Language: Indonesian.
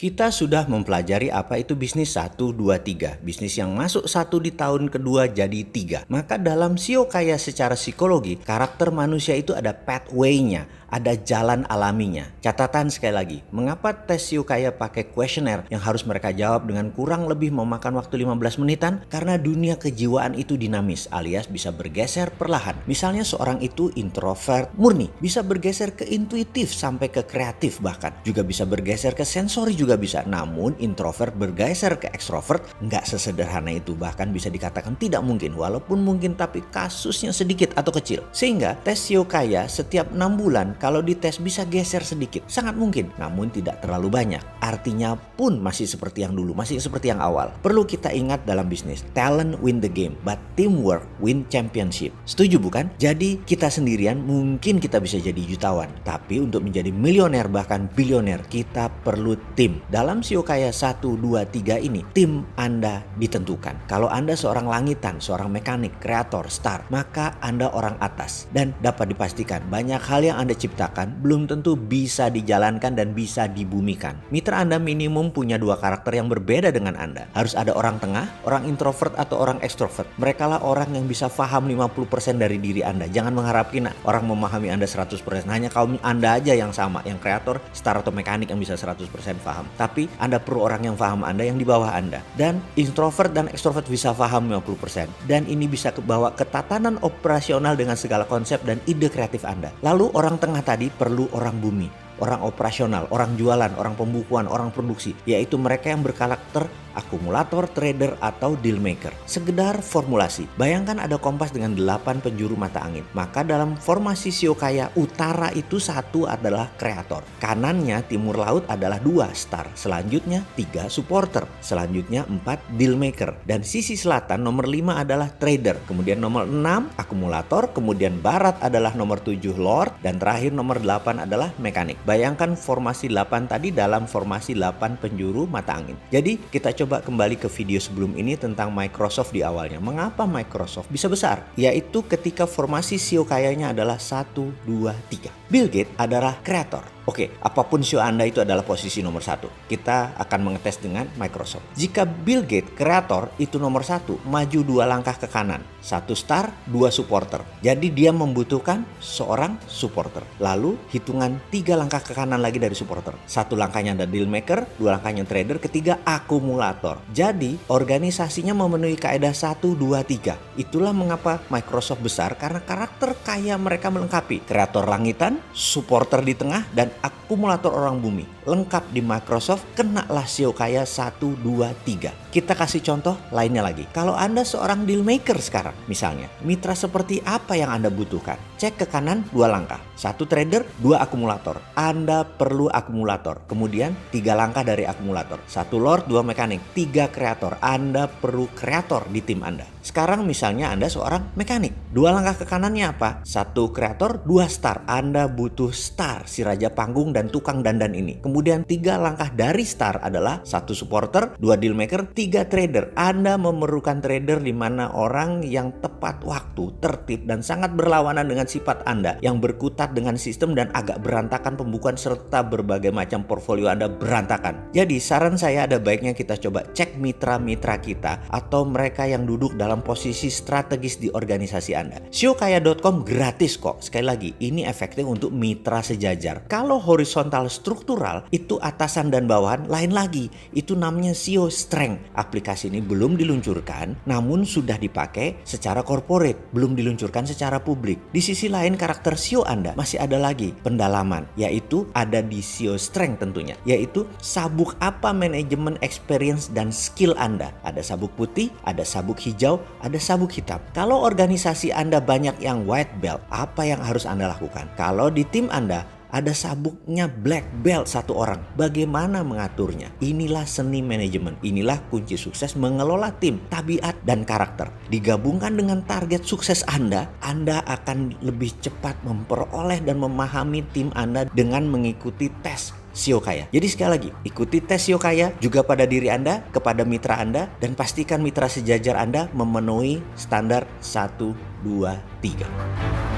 Kita sudah mempelajari apa itu bisnis 1, 2, 3. Bisnis yang masuk 1 di tahun kedua jadi 3. Maka dalam SEO kaya secara psikologi, karakter manusia itu ada pathway-nya, ada jalan alaminya. Catatan sekali lagi, mengapa tes SEO kaya pakai kuesioner yang harus mereka jawab dengan kurang lebih memakan waktu 15 menitan? Karena dunia kejiwaan itu dinamis, alias bisa bergeser perlahan. Misalnya seorang itu introvert murni, bisa bergeser ke intuitif sampai ke kreatif bahkan. Juga bisa bergeser ke sensori juga bisa. Namun introvert bergeser ke ekstrovert nggak sesederhana itu. Bahkan bisa dikatakan tidak mungkin. Walaupun mungkin tapi kasusnya sedikit atau kecil. Sehingga tes SEO kaya setiap 6 bulan kalau dites bisa geser sedikit. Sangat mungkin. Namun tidak terlalu banyak. Artinya pun masih seperti yang dulu. Masih seperti yang awal. Perlu kita ingat dalam bisnis. Talent win the game. But teamwork win championship. Setuju bukan? Jadi kita sendirian mungkin kita bisa jadi jutawan. Tapi untuk menjadi milioner bahkan bilioner kita perlu tim. Dalam SEO kaya 1, 2, 3 ini tim Anda ditentukan. Kalau Anda seorang langitan, seorang mekanik, kreator, star, maka Anda orang atas. Dan dapat dipastikan banyak hal yang Anda ciptakan belum tentu bisa dijalankan dan bisa dibumikan. Mitra Anda minimum punya 2 karakter yang berbeda dengan Anda. Harus ada orang tengah, orang introvert atau orang ekstrovert. Mereka lah orang yang bisa paham 50% dari diri Anda. Jangan mengharapkan orang memahami Anda 100%. Hanya kaum Anda aja yang sama, yang kreator, star atau mekanik yang bisa 100% paham. Tapi Anda perlu orang yang paham Anda yang di bawah Anda. Dan introvert dan ekstrovert bisa paham 50%. Dan ini bisa kebawa ketatanan operasional dengan segala konsep dan ide kreatif Anda. Lalu orang tengah tadi perlu orang bumi. Orang operasional, orang jualan, orang pembukuan, orang produksi. Yaitu mereka yang berkarakter akumulator, trader, atau deal maker. Sekedar formulasi. Bayangkan ada kompas dengan 8 penjuru mata angin. Maka dalam formasi SEO kaya, utara itu 1 adalah kreator. Kanannya timur laut adalah 2 star. Selanjutnya 3 supporter. Selanjutnya 4 deal maker. Dan sisi selatan nomor 5 adalah trader. Kemudian nomor 6 akumulator. Kemudian barat adalah nomor 7 lord. Dan terakhir nomor 8 adalah mekanik. Bayangkan formasi 8 tadi dalam formasi 8 penjuru mata angin. Jadi kita coba kembali ke video sebelum ini tentang Microsoft di awalnya. Mengapa Microsoft bisa besar? Yaitu ketika formasi SEO kayanya adalah 1, 2, 3. Bill Gates adalah kreator. Oke, apapun SEO Anda itu adalah posisi nomor 1. Kita akan mengetes dengan Microsoft. Jika Bill Gates, kreator, itu nomor 1, maju 2 langkah ke kanan. 1 star, 2 supporter. Jadi dia membutuhkan seorang supporter. Lalu hitungan 3 langkah ke kanan lagi dari supporter. 1 langkahnya ada deal maker, 2 langkahnya trader, ketiga akumulator. Jadi organisasinya memenuhi kaidah 1, 2, 3. Itulah mengapa Microsoft besar, karena karakter kaya mereka melengkapi. Kreator langitan, supporter di tengah, dan akumulator orang bumi. Lengkap di Microsoft, kenalah SEO kaya 1, 2, 3. Kita kasih contoh lainnya lagi. Kalau Anda seorang deal maker sekarang, misalnya, mitra seperti apa yang Anda butuhkan? Cek ke kanan 2 langkah. 1 trader, 2 akumulator. Anda perlu akumulator. Kemudian 3 langkah dari akumulator. 1 lord, 2 mekanik. 3 kreator. Anda perlu kreator di tim Anda. Sekarang misalnya Anda seorang mekanik. 2 langkah ke kanannya apa? 1 kreator, 2 star. Anda butuh star, si raja panggung dan tukang dandan ini. Kemudian 3 langkah dari star adalah 1 supporter, 2 deal maker, 3 trader. Anda memerlukan trader di mana orang yang tepat waktu, tertib, dan sangat berlawanan dengan sifat Anda yang berkutat dengan sistem dan agak berantakan pembukuan serta berbagai macam portfolio Anda berantakan. Jadi saran saya ada baiknya kita coba cek mitra-mitra kita atau mereka yang duduk dalam posisi strategis di organisasi Anda. SEOkaya.com gratis kok. Sekali lagi, ini efektif untuk mitra sejajar. Kalau horizontal struktural itu atasan dan bawahan lain lagi. Itu namanya SEO Strength. Aplikasi ini belum diluncurkan, namun sudah dipakai secara corporate, belum diluncurkan secara publik. Di sisi lain karakter SEO Anda masih ada lagi pendalaman, yaitu ada di SEO Strength tentunya, yaitu sabuk apa manajemen experience dan skill Anda. Ada sabuk putih, ada sabuk hijau, ada sabuk hitam. Kalau organisasi Anda banyak yang white belt, apa yang harus Anda lakukan? Kalau di tim Anda ada sabuknya black belt 1 orang. Bagaimana mengaturnya? Inilah seni manajemen. Inilah kunci sukses mengelola tim, tabiat, dan karakter. Digabungkan dengan target sukses Anda akan lebih cepat memperoleh dan memahami tim Anda dengan mengikuti tes SEO kaya. Jadi sekali lagi, ikuti tes SEO kaya juga pada diri Anda, kepada mitra Anda, dan pastikan mitra sejajar Anda memenuhi standar 1, 2, 3.